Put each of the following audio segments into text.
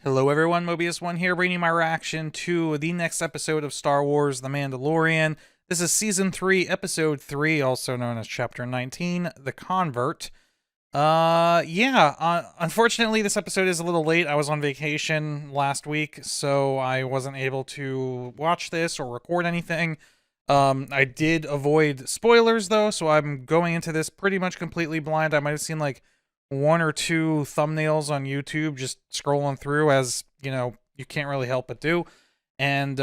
Hello everyone, Mobius1 here, bringing you my reaction to the next episode of Star Wars The Mandalorian. This is Season 3, Episode 3, also known as Chapter 19, The Convert. Unfortunately this episode is a little late. I was on vacation last week, so I wasn't able to watch this or record anything. I did avoid spoilers though, so I'm going into this pretty much completely blind. I might have seen like one or two thumbnails on YouTube just scrolling through, as you know, you can't really help but do. And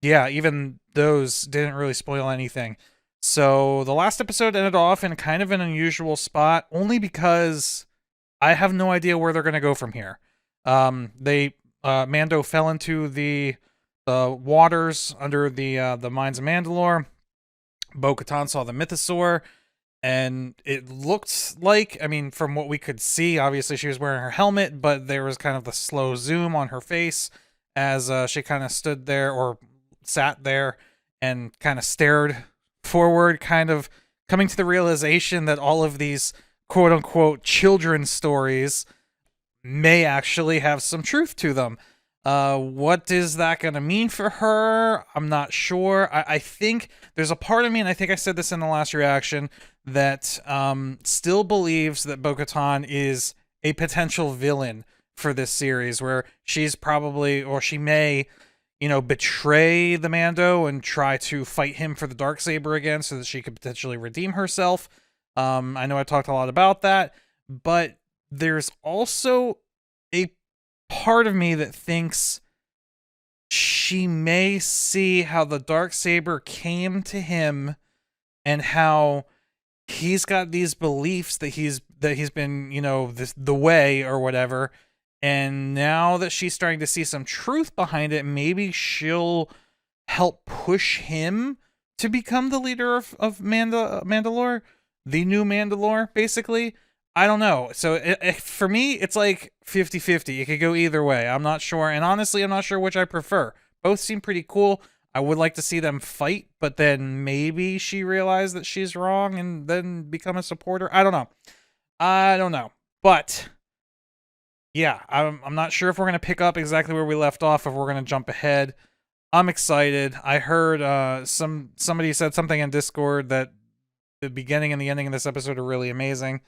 even those didn't really spoil anything. So the last episode ended off in kind of an unusual spot, only because I have no idea where they're going to go from here. Mando fell into the waters under the mines of Mandalore. Bo-Katan saw the mythosaur. And it looked like, I mean, from what we could see, obviously she was wearing her helmet, but there was kind of the slow zoom on her face as she kind of stood there or sat there and kind of stared forward, kind of coming to the realization that all of these quote-unquote children's stories may actually have some truth to them. What is that going to mean for her? I'm not sure. I think there's a part of me, and I think I said this in the last reaction, that still believes that Bo-Katan is a potential villain for this series, where she's probably, or she may, betray the Mando and try to fight him for the Darksaber again so that she could potentially redeem herself. I know I talked a lot about that, but there's also a part of me that thinks she may see how the Darksaber came to him and how he's got these beliefs that he's been, the way or whatever, and now that she's starting to see some truth behind it, maybe she'll help push him to become the leader of Mandalore, the new Mandalore, basically. I don't know. So for me, it's like 50-50. It could go either way. I'm not sure. And honestly, I'm not sure which I prefer. Both seem pretty cool. I would like to see them fight, but then maybe she realized that she's wrong and then become a supporter. I don't know. But yeah, I'm not sure if we're going to pick up exactly where we left off, if we're going to jump ahead. I'm excited. I heard somebody said something in Discord that the beginning and the ending of this episode are really amazing.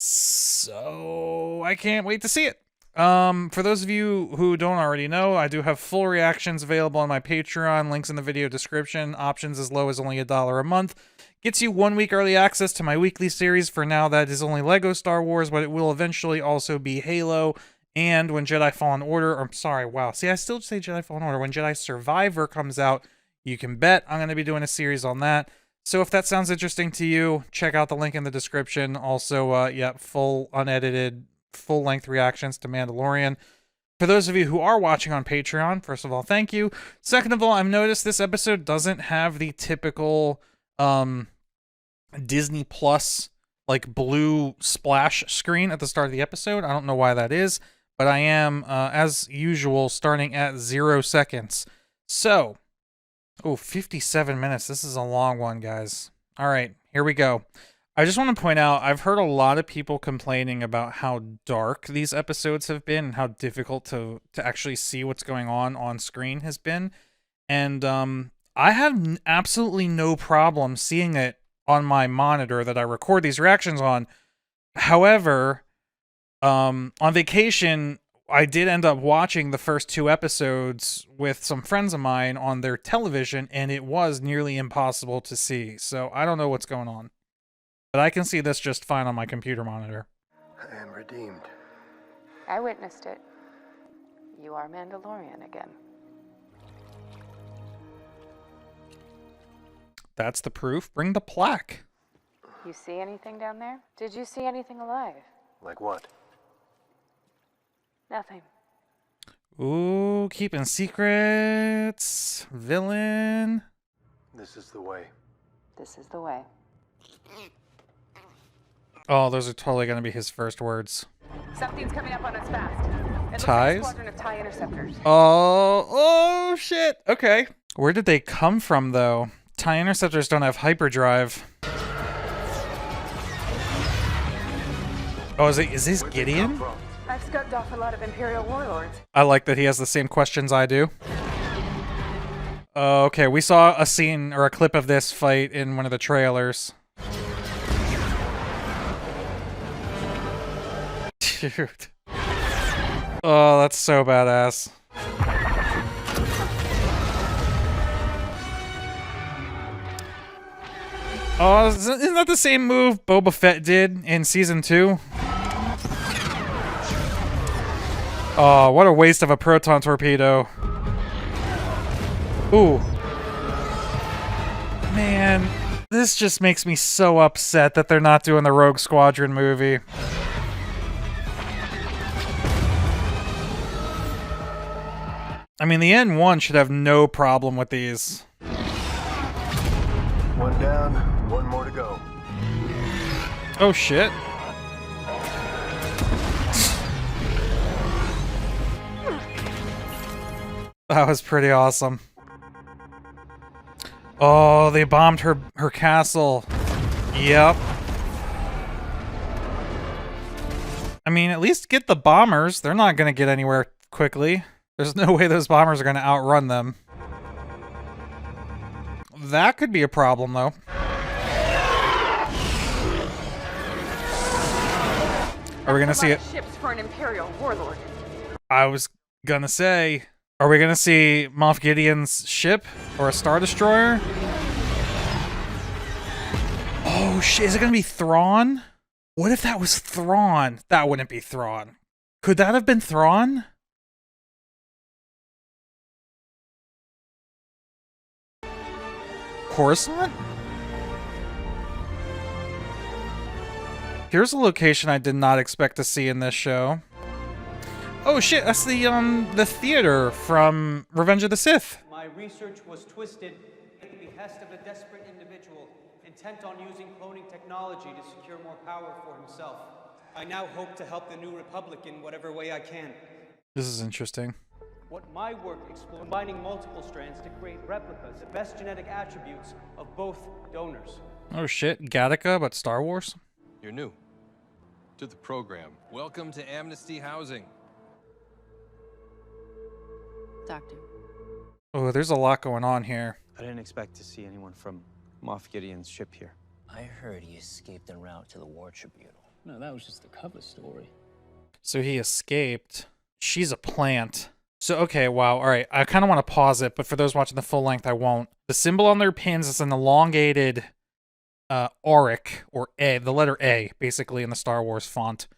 So I can't wait to see it. For those of you who don't already know, I do have full reactions available on my Patreon. Links in the video description. Options as low as only $1 a month. Gets you 1 week early access to my weekly series. For now, that is only Lego Star Wars, but it will eventually also be Halo. And when Jedi Fallen Order, or I'm sorry, wow. See, I still say Jedi Fallen Order. When Jedi Survivor comes out, you can bet I'm going to be doing a series on that. So if that sounds interesting to you, check out the link in the description. Also, full unedited, full-length reactions to Mandalorian. For those of you who are watching on Patreon, first of all, thank you. Second of all, I've noticed this episode doesn't have the typical Disney Plus, like, blue splash screen at the start of the episode. I don't know why that is, but I am, as usual, starting at 0 seconds. So, oh, 57 minutes. This is a long one, guys. All right, here we go. I just want to point out, I've heard a lot of people complaining about how dark these episodes have been and how difficult to actually see what's going on screen has been. And I have absolutely no problem seeing it on my monitor that I record these reactions on. However, on vacation, I did end up watching the first 2 episodes with some friends of mine on their television, and it was nearly impossible to see. So I don't know what's going on. But I can see this just fine on my computer monitor. I am redeemed. I witnessed it. You are Mandalorian again. That's the proof. Bring the plaque. You see anything down there? Did you see anything alive? Like what? Nothing. Ooh, keeping secrets. Villain. This is the way. This is the way. Oh, those are totally going to be his first words. Something's coming up on us fast. It looks Ties? like a squadron of TIE interceptors. Oh, shit. Okay. Where did they come from, though? TIE interceptors don't have hyperdrive. Oh, is this Gideon? I I've scoped off a lot of Imperial warlords. I like that he has the same questions I do. Okay, we saw a scene or a clip of this fight in one of the trailers. Dude. Oh, that's so badass. Oh, isn't that the same move Boba Fett did in Season 2? Oh, what a waste of a proton torpedo. Ooh. Man, this just makes me so upset that they're not doing the Rogue Squadron movie. I mean, the N1 should have no problem with these. One down, one more to go. Oh, shit. That was pretty awesome. Oh, they bombed her castle. Yep. I mean, at least get the bombers. They're not going to get anywhere quickly. There's no way those bombers are going to outrun them. That could be a problem, though. Are we going to see it? Ships for an Imperial warlord. I was going to say, are we going to see Moff Gideon's ship or a Star Destroyer? Oh, shit. Is it going to be Thrawn? What if that was Thrawn? That wouldn't be Thrawn. Could that have been Thrawn? Coruscant? Here's a location I did not expect to see in this show. Oh shit, that's the theater from Revenge of the Sith. My research was twisted at the behest of a desperate individual intent on using cloning technology to secure more power for himself. I now hope to help the New Republic in whatever way I can. This is interesting. What my work explores, combining multiple strands to create replicas, the best genetic attributes of both donors. Oh shit, Gattaca, but Star Wars? You're new to the program. Welcome to Amnesty Housing. Doctor. Oh, there's a lot going on here. I didn't expect to see anyone from Moff Gideon's ship here. I heard he escaped en route to the War Tribunal. No, that was just the cover story. So he escaped. She's a plant. So, okay, wow, alright, I kind of want to pause it, but for those watching the full length, I won't. The symbol on their pins is an elongated auric, or A, the letter A, basically, in the Star Wars font,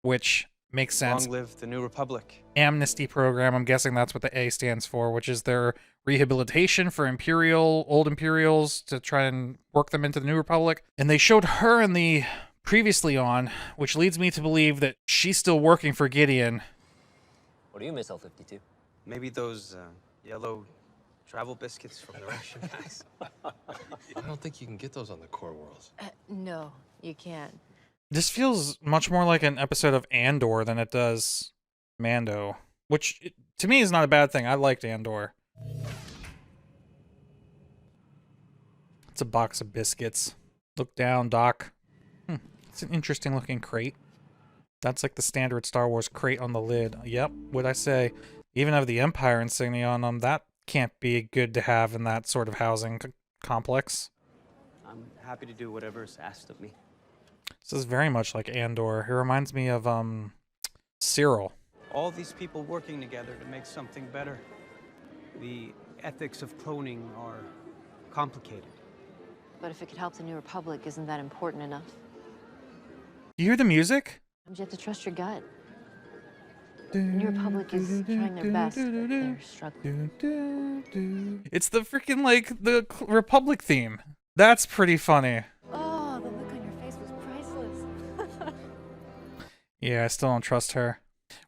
which makes sense. Long live the New Republic. Amnesty program, I'm guessing that's what the A stands for, which is their rehabilitation for old Imperials to try and work them into the New Republic. And they showed her in the previously on, which leads me to believe that she's still working for Gideon. What do you miss, L-52? Maybe those yellow travel biscuits from the ration guys. I don't think you can get those on the core worlds. No, you can't. This feels much more like an episode of Andor than it does Mando, which to me is not a bad thing. I liked Andor. It's a box of biscuits. Look down, Doc. It's an interesting looking crate. That's like the standard Star Wars crate on the lid. Yep, what'd I say? Even have the Empire insignia on them. That can't be good to have in that sort of housing complex. I'm happy to do whatever's asked of me. This is very much like Andor. It reminds me of Cyril. All these people working together to make something better. The ethics of cloning are complicated. But if it could help the New Republic, isn't that important enough? You hear the music? You have to trust your gut. The New Republic is trying their best, but they're struggling. It's the freaking, like, the Republic theme. That's pretty funny. Oh, the look on your face was priceless. Yeah, I still don't trust her.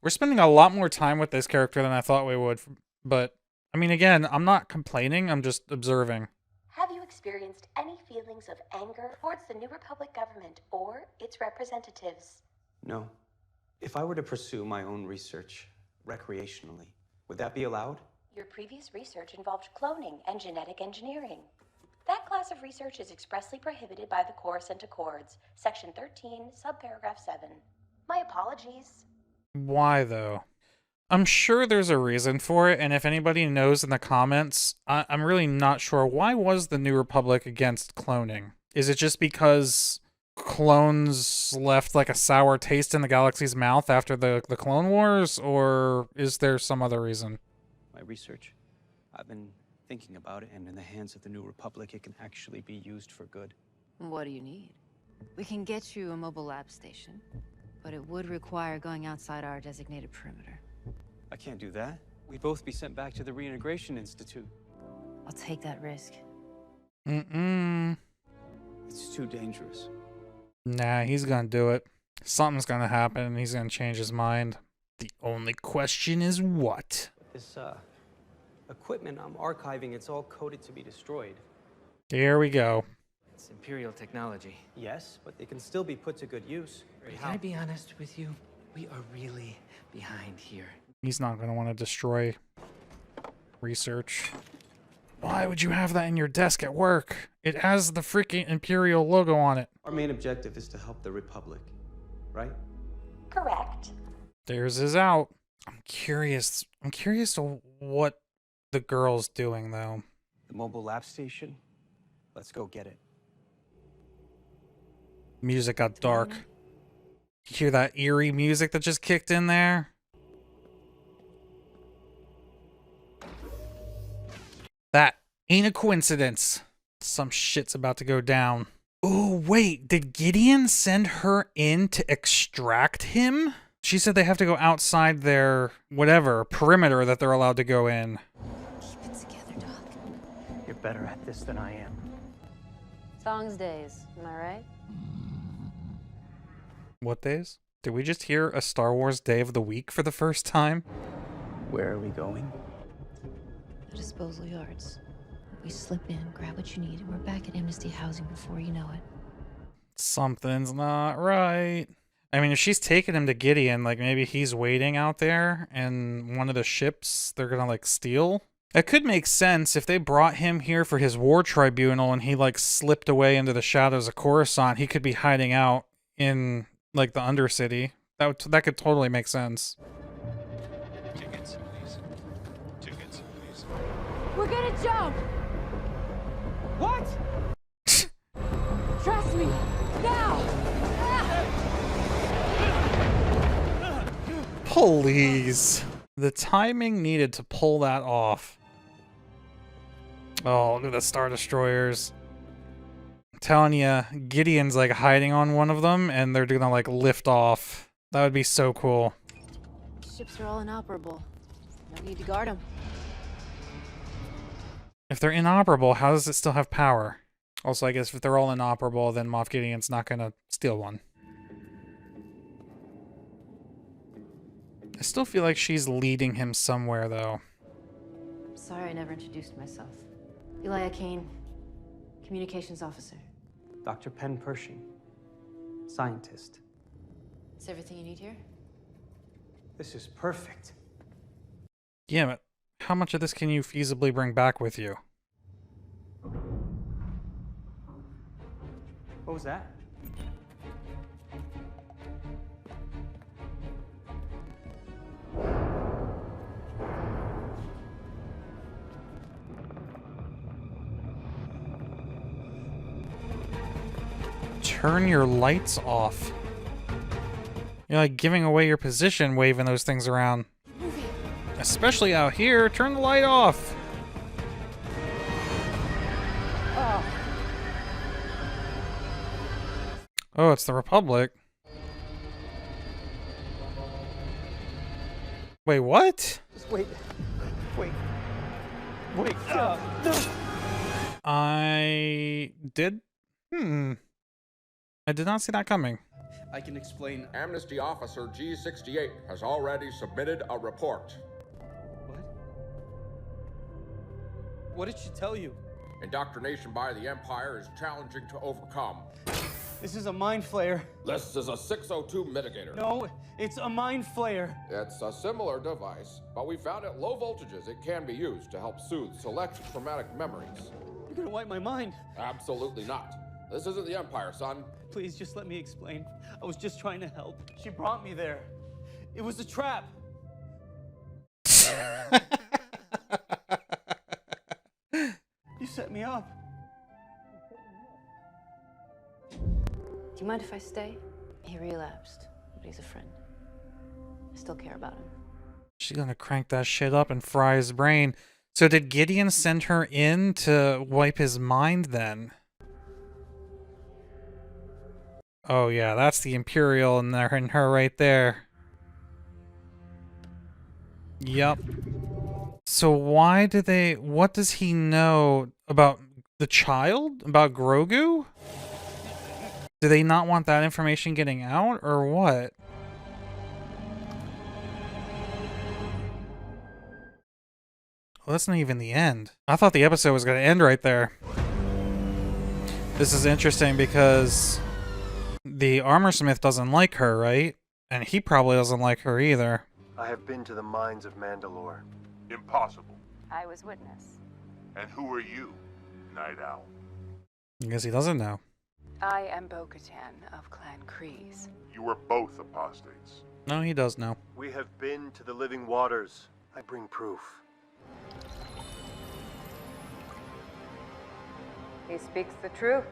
We're spending a lot more time with this character than I thought we would, but, I mean, again, I'm not complaining, I'm just observing. Have you experienced any feelings of anger towards the New Republic government or its representatives? No. If I were to pursue my own research recreationally, would that be allowed? Your previous research involved cloning and genetic engineering. That class of research is expressly prohibited by the Coruscant Accords, Section 13, Subparagraph 7. My apologies. Why, though? I'm sure there's a reason for it, and if anybody knows in the comments, I'm really not sure. Why was the New Republic against cloning? Is it just because clones left like a sour taste in the galaxy's mouth after the Clone Wars, or is there some other reason? My research. I've been thinking about it, and in the hands of the New Republic, it can actually be used for good. What do you need? We can get you a mobile lab station, but it would require going outside our designated perimeter. I can't do that. We'd both be sent back to the Reintegration Institute. I'll take that risk. It's too dangerous. Nah, he's gonna do it. Something's gonna happen, and he's gonna change his mind. The only question is what? This, equipment I'm archiving, it's all coded to be destroyed. Here we go. It's Imperial technology. Yes, but they can still be put to good use. Can I be honest with you? We are really behind here. He's not gonna want to destroy research. Why would you have that in your desk at work? It has the freaking Imperial logo on it. Our main objective is to help the Republic, right? Correct. Theirs is out. I'm curious to what the girl's doing, though. The mobile lab station? Let's go get it. Music got dark. You hear that eerie music that just kicked in there? That ain't a coincidence. Some shit's about to go down. Oh, wait. Did Gideon send her in to extract him? She said they have to go outside their, whatever, perimeter that they're allowed to go in. Keep it together, Doc. You're better at this than I am. Thongs days, am I right? What days? Did we just hear a Star Wars Day of the Week for the first time? Where are we going? The disposal yards. We slip in, grab what you need, and we're back at Amnesty Housing before you know it. Something's not right. I mean, if she's taking him to Gideon, like maybe he's waiting out there and one of the ships they're gonna like steal. It could make sense if they brought him here for his war tribunal and he like slipped away into the shadows of Coruscant. He could be hiding out in like the Undercity. That could totally make sense. Tickets, please. Tickets, please. We're gonna jump! What? Trust me! Now! Please. The timing needed to pull that off. Oh, look at the Star Destroyers. I'm telling you, Gideon's like hiding on one of them and they're gonna like lift off. That would be so cool. Ships are all inoperable. No need to guard them. If they're inoperable, how does it still have power? Also, I guess if they're all inoperable, then Moff Gideon's not gonna steal one. I still feel like she's leading him somewhere, though. Sorry I never introduced myself. Elia Kane, communications officer. Dr. Penn Pershing, scientist. Is everything you need here? This is perfect. Yeah, but how much of this can you feasibly bring back with you? What was that? Turn your lights off. You're like giving away your position waving those things around. Especially out here, turn the light off. Oh, it's the Republic. Wait, what? Just wait. Wait. Wait. I did? I did not see that coming. I can explain. Amnesty Officer G68 has already submitted a report. What? What did she tell you? Indoctrination by the Empire is challenging to overcome. This is a mind flayer. This is a 602 mitigator. No, it's a mind flayer. It's a similar device, but we found at low voltages it can be used to help soothe select traumatic memories. You're gonna wipe my mind. Absolutely not. This isn't the Empire, son. Please just let me explain. I was just trying to help. She brought me there. It was a trap. You set me up. Do you mind if I stay? He relapsed, but he's a friend. I still care about him. She's gonna crank that shit up and fry his brain. So did Gideon send her in to wipe his mind then? Oh yeah, that's the Imperial in there and her right there. Yep. So why do they... What does he know about the child? About Grogu? Do they not want that information getting out, or what? Well, that's not even the end. I thought the episode was going to end right there. This is interesting because the armorsmith doesn't like her, right? And he probably doesn't like her either. I have been to the mines of Mandalore. Impossible. I was witness. And who are you, Night Owl? I guess he doesn't know. I am Bo-Katan of Clan Kryze. You were both apostates. No, he does know. We have been to the living waters. I bring proof. He speaks the truth.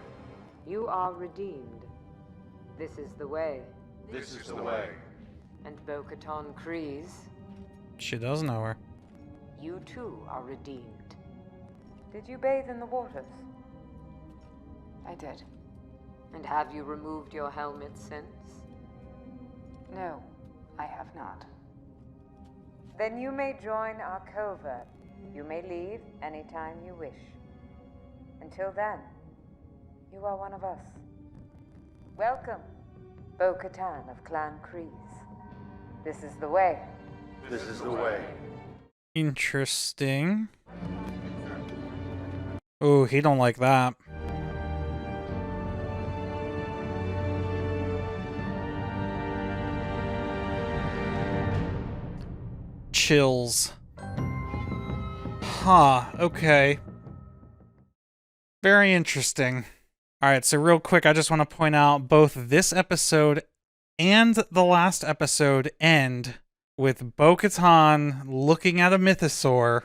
You are redeemed. This is the way. This is the way. And Bo-Katan Kryze, She does know her. you too are redeemed. Did you bathe in the waters? I did. And have you removed your helmet since? No, I have not. Then you may join our covert. You may leave anytime you wish. Until then, you are one of us. Welcome, Bo-Katan of Clan Kryze. This is the way. This is the way. Interesting. Oh, he don't like that. Chills. Huh, okay. Very interesting. Alright, so real quick, I just want to point out both this episode and the last episode end with Bo-Katan looking at a mythosaur,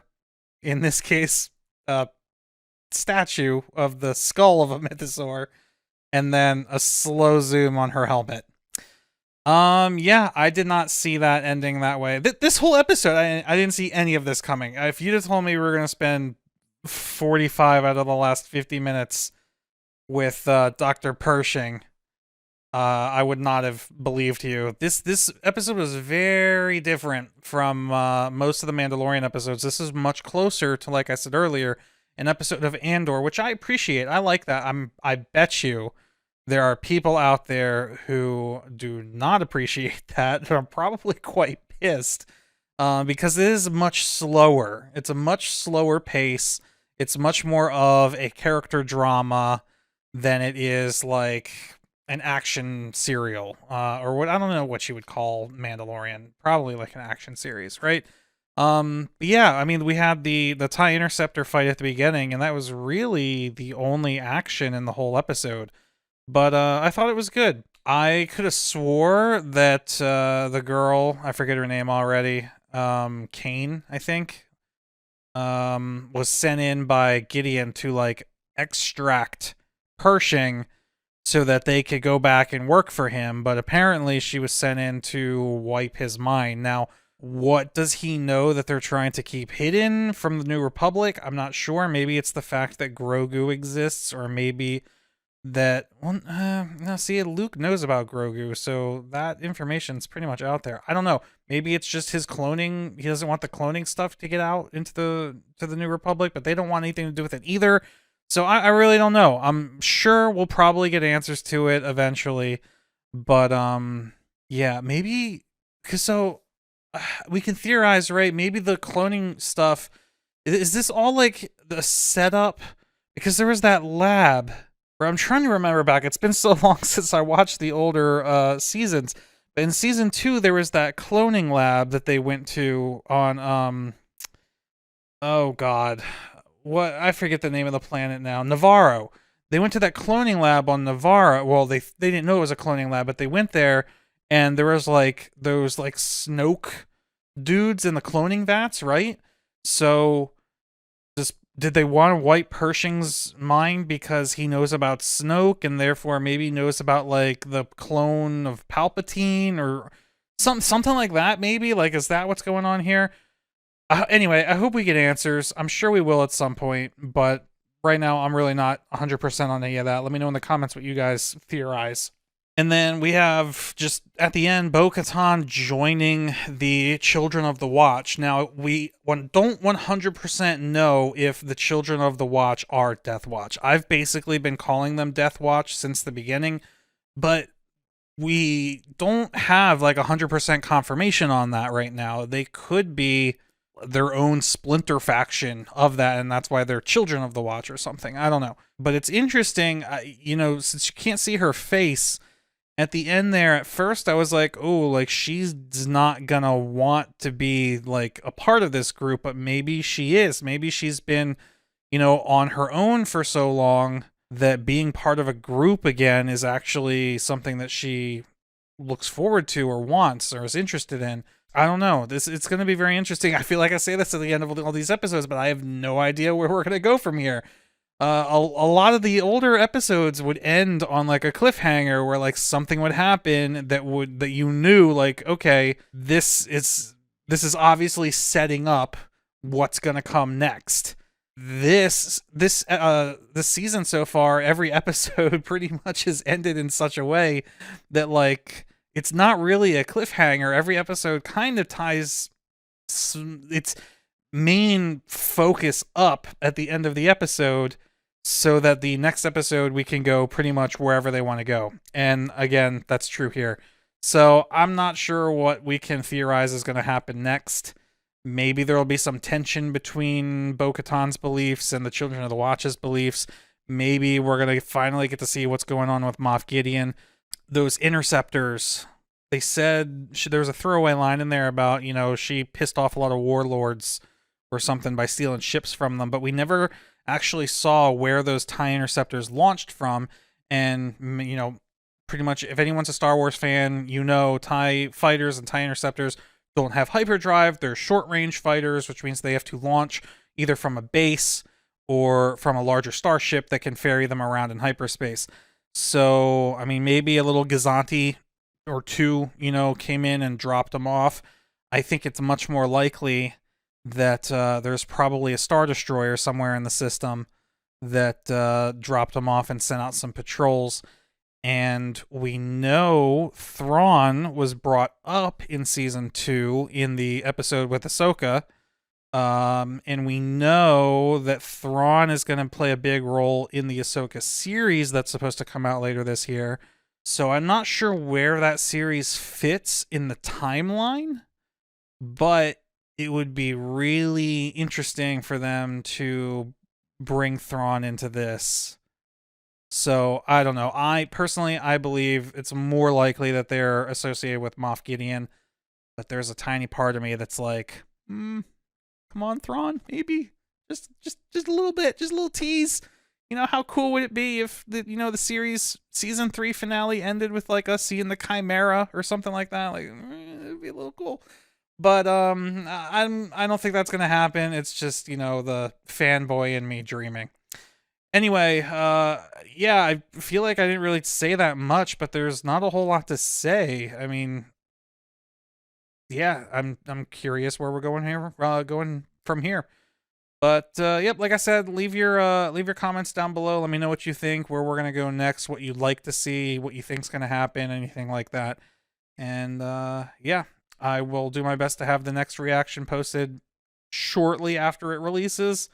in this case, a statue of the skull of a mythosaur, and then a slow zoom on her helmet. Yeah, I did not see that ending that way. This whole episode, I didn't see any of this coming. If you'd have told me we were going to spend 45 out of the last 50 minutes with Dr. Pershing, I would not have believed you. This episode was very different from most of the Mandalorian episodes. This is much closer to, like I said earlier, an episode of Andor, which I appreciate. I like that. I bet you there are people out there who do not appreciate that. Are probably quite pissed because it is much slower. It's a much slower pace. It's much more of a character drama than it is like an action serial, or what, I don't know what you would call Mandalorian. Probably like an action series, right? Yeah, I mean, we had the TIE Interceptor fight at the beginning, and that was really the only action in the whole episode. But I thought it was good. I could have swore that the girl, I forget her name already, Kane, I think, was sent in by Gideon to like extract Pershing so that they could go back and work for him, but apparently she was sent in to wipe his mind. Now, what does he know that they're trying to keep hidden from the New Republic? I'm not sure. Maybe it's the fact that Grogu exists, or maybe that, well, no, see, Luke knows about Grogu, so that information's pretty much out there. I don't know. Maybe it's just his cloning. He doesn't want the cloning stuff to get out into the New Republic, but they don't want anything to do with it either. So I really don't know. I'm sure we'll probably get answers to it eventually, but yeah, maybe because we can theorize, right? Maybe the cloning stuff, is this all like the setup? Because there was that lab where I'm trying to remember back. It's been so long since I watched the older seasons, but in season 2 there was that cloning lab that they went to on oh god. What, I forget the name of the planet now. Navarro. They went to that cloning lab on Navarro. Well, they didn't know it was a cloning lab, but they went there, and there was like those like Snoke dudes in the cloning vats, right? So did they want to wipe Pershing's mind because he knows about Snoke and therefore maybe knows about like the clone of Palpatine or something like that? Maybe, like, is that what's going on here? Anyway, I hope we get answers. I'm sure we will at some point, but right now I'm really not 100% on any of that. Let me know in the comments what you guys theorize. And then we have, just at the end, Bo-Katan joining the Children of the Watch. Now, we don't 100% know if the Children of the Watch are Death Watch. I've basically been calling them Death Watch since the beginning, but we don't have like 100% confirmation on that right now. They could be their own splinter faction of that, and that's why they're Children of the Watch or something. I don't know. But it's interesting, you know, since you can't see her face at the end there, at first I was like, oh, like she's not gonna want to be like a part of this group, but maybe she is. Maybe she's been, you know, on her own for so long that being part of a group again is actually something that she looks forward to or wants or is interested in. I don't know. It's going to be very interesting. I feel like I say this at the end of all these episodes, but I have no idea where we're going to go from here. A lot of the older episodes would end on like a cliffhanger where like something would happen that you knew, like, okay, this is obviously setting up what's going to come next. This season so far, every episode pretty much has ended in such a way that like it's not really a cliffhanger. Every episode kind of ties its main focus up at the end of the episode so that the next episode we can go pretty much wherever they want to go. And again, that's true here. So I'm not sure what we can theorize is going to happen next. Maybe there will be some tension between Bo-Katan's beliefs and the Children of the Watch's beliefs. Maybe we're going to finally get to see what's going on with Moff Gideon. Those interceptors, they said there was a throwaway line in there about, you know, she pissed off a lot of warlords or something by stealing ships from them, but we never actually saw where those TIE interceptors launched from. And, you know, pretty much if anyone's a Star Wars fan, you know, TIE fighters and TIE interceptors don't have hyperdrive. They're short-range fighters, which means they have to launch either from a base or from a larger starship that can ferry them around in hyperspace. So, I mean, maybe a little Gazanti or two, you know, came in and dropped them off. I think it's much more likely that there's probably a Star Destroyer somewhere in the system that dropped them off and sent out some patrols. And we know Thrawn was brought up in season 2 in the episode with Ahsoka. And we know that Thrawn is going to play a big role in the Ahsoka series that's supposed to come out later this year. So I'm not sure where that series fits in the timeline, but it would be really interesting for them to bring Thrawn into this. So I don't know. I believe it's more likely that they're associated with Moff Gideon, but there's a tiny part of me that's like, come on, Thrawn, maybe just a little bit, just a little tease. You know, how cool would it be if the series season 3 finale ended with like us seeing the Chimera or something like that? Like, it'd be a little cool. But I don't think that's gonna happen. It's just, you know, the fanboy in me dreaming. Anyway, yeah, I feel like I didn't really say that much, but there's not a whole lot to say. I mean, yeah, I'm curious where we're going here, going from here. But yep, like I said, leave your comments down below. Let me know what you think, where we're gonna go next, what you'd like to see, what you think's gonna happen, anything like that. And yeah, I will do my best to have the next reaction posted shortly after it releases.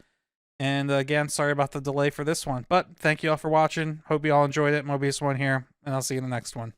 And again, sorry about the delay for this one, but thank you all for watching. Hope you all enjoyed it. Mobius1 here, and I'll see you in the next one.